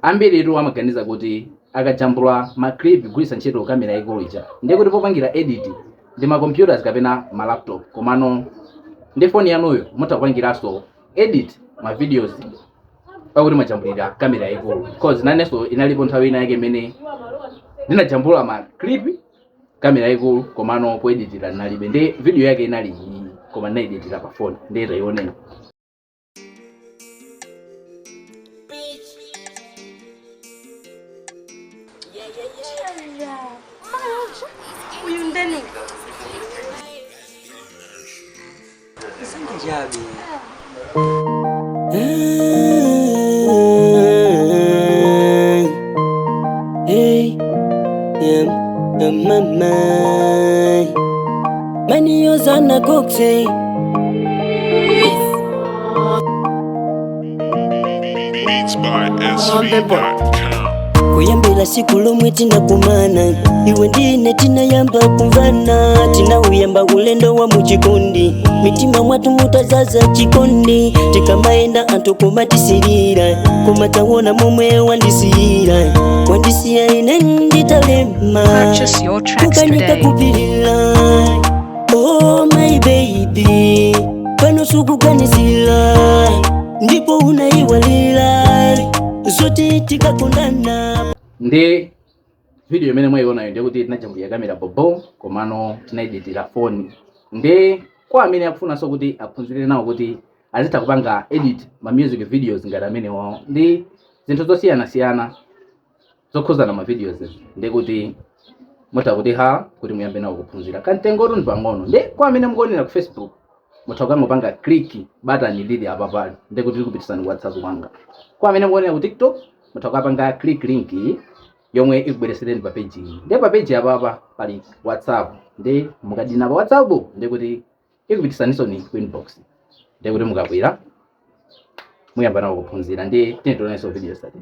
ambiri tu amaganiza kuti akajambula ma clip kugwiritsa ntchito kamera yaikulu ija ndiye kuti popangira edit ndi ma computers kapena ma laptop, komano ndi phone yanuyo mutapangiranso edit ma videos pakuti mwajambulira kamera yaikulu. Because nanenso inalipo nthawi ina yake imene ndinajambula ma clip kamera yaikulu komano poeditira nalibe, ndi video yake inali iyi koma ndinayeditira pa phone ndi tayioneni. Uyu ndani Asante Jabi. Hey, mama. Mani yozana kokse. Beats by SV.com. Kuyambila siku lomwe tinakumana, iwe ndine tinayamba kumvana, tinawuyamba ulendo wa muchikondi, mitima mwatu mutazaza chikondi, tikamaenda antu kumatisirira, kumatawona momwe wandisira, wandisiya ine nditalema, Purchase your tracks kukanika today. kupilila. Oh my baby, pano sukuganizila, ndipo unaiwalila, zote tikakondana. Ndi video imene mwayiona ndiye kuti tinajambulira kamera bobo komano tinayeditira phone. Ndi kwa amene akufunanso kuti aphunzire nawo kuti azitha kupanga edit ma music videos ngati amene wawo ndi zinthu zosiyanasiyana zokhuzana ma videos, ndi kuti mutha kuti kuti muyambe nawo kuphunzira kantengo ndi pang'ono. Ndi kwa amene mukuonera ku Facebook mutha kupanga click button lili apa pali ndi kuti likupititsani WhatsApp kwanga. Kwa amene mukuonera ku TikTok mutha kupanga click link yomwe ikubweresereni pa page iyi. Ndi pa page apa pali WhatsApp, ndi mukadina pa WhatsApp ndi kuti ikupititsaninso ni inbox, ndi kuti mukakwira muyamba nawo kuphunzira. Ndi tinetonaso video study.